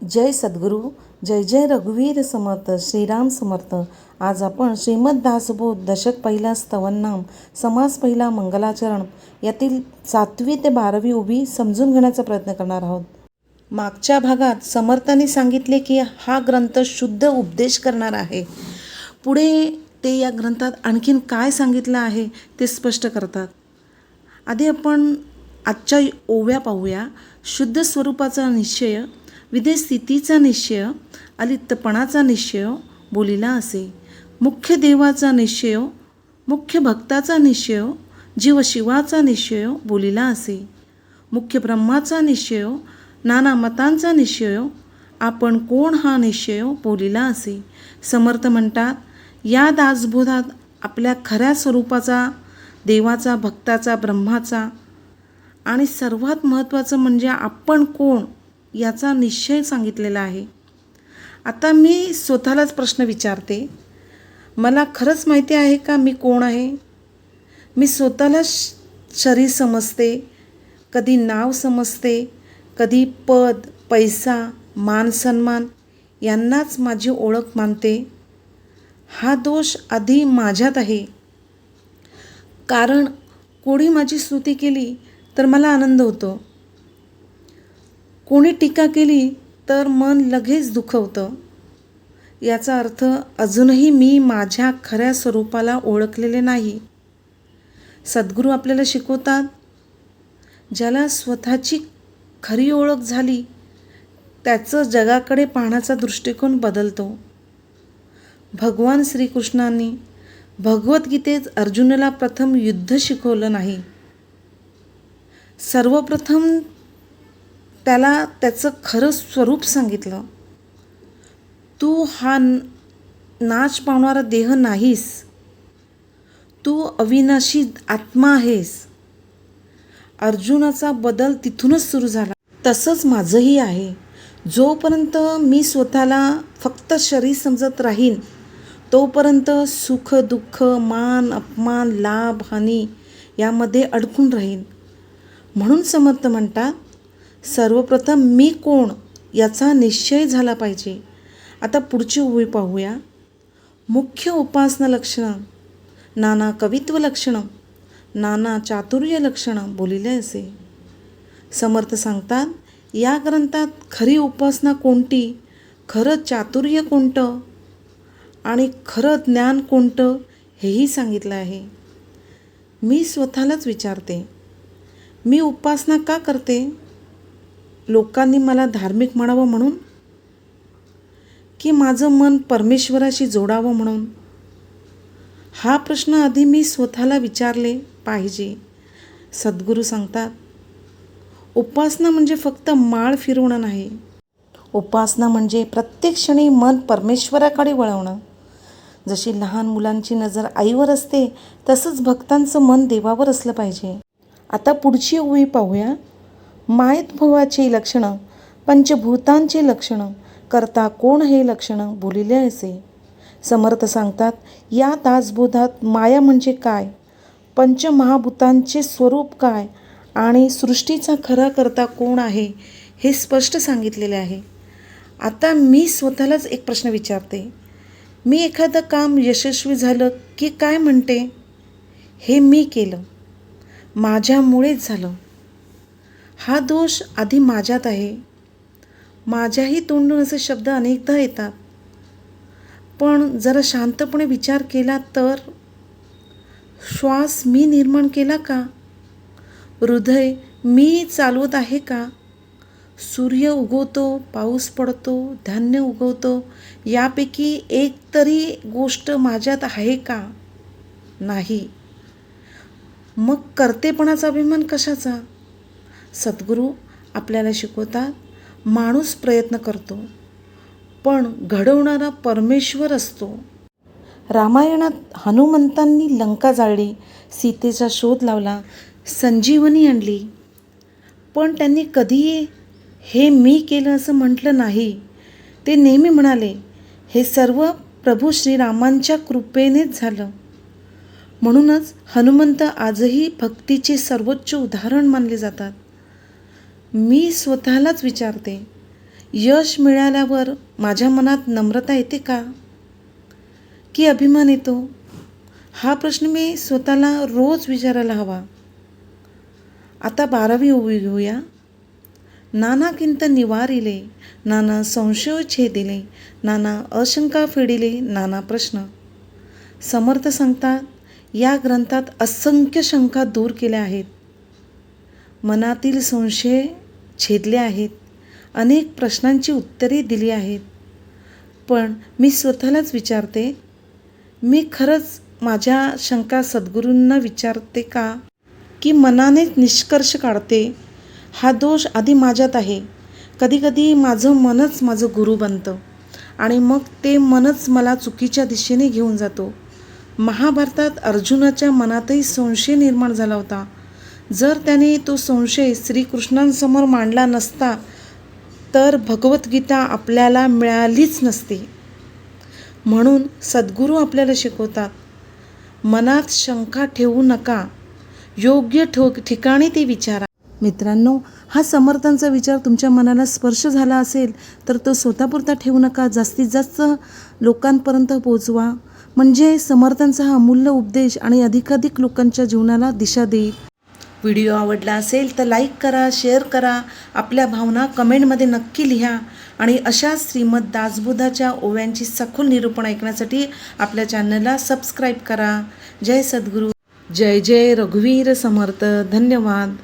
जय सद्गुरू, जय जय रघुवीर समर्थ, श्रीराम समर्थ. आज आपण श्रीमद दासबोध दशक पहिला स्तवननाम समास पहिला मंगलाचरण यातील 7वी ते 12वी उभी समजून घेण्याचा प्रयत्न करणार आहोत. मागच्या भागात समर्थांनी सांगितले की हा ग्रंथ शुद्ध उपदेश करणार आहे. पुढे ते या ग्रंथात आणखीन काय सांगितलं आहे ते स्पष्ट करतात. आधी आपण आजच्या ओव्या पाहूया. शुद्ध स्वरूपाचा निश्चय, विधेय स्थितीचा निश्चय, अलिप्तपणाचा निश्चय बोलिला असे. मुख्य देवाचा निश्चय, मुख्य भक्ताचा निश्चय, जीव शिवाचा निश्चय बोलिला असे. मुख्य ब्रह्माचा निश्चय, नाना मतांचा निश्चय, आपण कोण हा निश्चय बोलिला असे. समर्थ म्हणतात, या दासबोधात आपल्या खऱ्या स्वरूपाचा, देवाचा, भक्ताचा, ब्रह्माचा आणि सर्वात महत्त्वाचं म्हणजे आपण कोण याचा निश्चय सांगितलेला आहे. आता मी स्वतःलाच प्रश्न विचारते, मला खरंच माहिती आहे का मी कोण आहे? मी स्वतःला शरीर समजते, कधी नाव समजते, कधी पद, पैसा, मान सन्मान यांनाच माझी ओळख मानते. हा दोष आधी माझ्यात आहे. कारण कोणी माझी स्तुती केली तर मला आनंद होतो, कोणी टीका केली तर मन लगेच दुखवतं. याचा अर्थ अजूनही मी माझ्या खऱ्या स्वरूपाला ओळखलेले नाही. सद्गुरू आपल्याला शिकवतात, ज्याला स्वतःची खरी ओळख झाली त्याचं जगाकडे पाहण्याचा दृष्टिकोन बदलतो. भगवान श्रीकृष्णांनी भगवद्गीतेत अर्जुनाला प्रथम युद्ध शिकवलं नाही. सर्वप्रथम त्याला त्याचं खरं स्वरूप सांगितलं. तू हा नाश पावणारा देह नाहीस, तू अविनाशी आत्मा आहेस. अर्जुनाचा बदल तिथूनच सुरू झाला. तसंच माझंही आहे. जोपर्यंत मी स्वतःला फक्त शरीर समजत राहीन तोपर्यंत सुख दुःख, मान अपमान, लाभ हानी यामध्ये अडकून राहीन. म्हणून समर्थ म्हणतात, सर्वप्रथम मी कोण याचा निश्चय झाला पाहिजे. आता पुढची ओवी पाहूया. मुख्य उपासना लक्षणं, नाना कवित्व लक्षणं, नाना चातुर्य लक्षणं बोलिले असे. समर्थ सांगतात, या ग्रंथात खरी उपासना कोणती, खरं चातुर्य कोणतं आणि खरं ज्ञान कोणतं हेही सांगितलं आहे. मी स्वतःलाच विचारते, मी उपासना का करते? लोकांनी मला धार्मिक म्हणावं म्हणून, की माझं मन परमेश्वराशी जोडावं म्हणून? हा प्रश्न आधी मी स्वतःला विचारले पाहिजे. सद्गुरू सांगतात, उपासना म्हणजे फक्त माळ फिरवणं नाही. उपासना म्हणजे प्रत्येक क्षणी मन परमेश्वराकडे वळवणं. जशी लहान मुलांची नजर आईवर असते तसंच भक्तांचं मन देवावर असलं पाहिजे. आता पुढची ओवी पाहूया. मायद्भवाची लक्षणं, पंचभूतांची लक्षणं, करता कोण हे लक्षणं बोलिले असे. समर्थ सांगतात, या दासबोधात माया म्हणजे काय, पंचमहाभूतांचे स्वरूप काय आणि सृष्टीचा खरा करता कोण आहे हे स्पष्ट सांगितलेले आहे. आता मी स्वतःलाच एक प्रश्न विचारते, मी एखादं काम यशस्वी झालं की काय म्हणते, हे मी केलं, माझ्यामुळेच झालं. हा दोष आधी माझ्यात आहे. माझ्याही तोंडून असे शब्द अनेकदा येतात. पण जरा शांतपणे विचार केला तर, श्वास मी निर्माण केला का? हृदय मी चालवत आहे का? सूर्य उगवतो, पाऊस पडतो, धान्य उगवतो, यापैकी एक तरी गोष्ट माझ्यात आहे का? नाही. मग कर्तेपणाचा अभिमान कशाचा? सद्गुरू आपल्याला शिकवतात, माणूस प्रयत्न करतो पण घडवणारा परमेश्वर असतो. रामायणात हनुमंतांनी लंका जाळली, सीतेचा शोध लावला, संजीवनी आणली, पण त्यांनी कधी हे मी केलं असं म्हटलं नाही. ते नेहमी म्हणाले, हे सर्व प्रभू श्रीरामांच्या कृपेनेच झालं. म्हणूनच हनुमंत आजही भक्तीचे सर्वोच्च उदाहरण मानले जातात. मी स्वतःलाच विचारते, यश मिळाल्यावर माझ्या मनात नम्रता येते का, की अभिमान येतो? हा प्रश्न मी स्वतःला रोज विचारायला हवा. आता 12वी उभी घेऊया. नाना किंत निवारिले, नाना संशय छेदिले, नाना अशंका फेडिले, नाना प्रश्न. समर्थ सांगतात, या ग्रंथात असंख्य शंका दूर केल्या आहेत, मनातील संशय छेदले आहेत, अनेक प्रश्नांची उत्तरे दिली आहेत. पण मी स्वतःलाच विचारते, मी खरंच माझ्या शंका सद्गुरूंना विचारते का, की मनानेच निष्कर्ष काढते? हा दोष आधी माझ्यात आहे. कधीकधी माझं मनच माझं गुरु बनतं आणि मग ते मनच मला चुकीच्या दिशेने घेऊन जातो. महाभारतात अर्जुनाच्या मनातही संशय निर्माण झाला होता. जर त्याने तो संशय श्रीकृष्णांसमोर मांडला नसता तर भगवद्गीता आपल्याला मिळालीच नसती. म्हणून सद्गुरू आपल्याला शिकवतात, मनात शंका ठेवू नका, योग्य ठिकाणी ते विचारा. मित्रांनो, हा समर्थांचा विचार तुमच्या मनाला स्पर्श झाला असेल तर तो स्वतःपुरता ठेवू नका, जास्तीत जास्त लोकांपर्यंत पोहोचवा. म्हणजे समर्थांचा हा अमूल्य उपदेश आणि अधिकाधिक लोकांच्या जीवनाला दिशा देईल. व्हिडिओ आवडला असेल तर लाईक करा, शेअर करा, आपल्या भावना कमेंटमध्ये नक्की लिहा आणि अशा श्रीमद दासबोधाच्या ओव्यांची सखोल निरूपण ऐकण्यासाठी आपल्या चॅनलला सबस्क्राईब करा. जय सद्गुरू, जय जय रघुवीर समर्थ. धन्यवाद.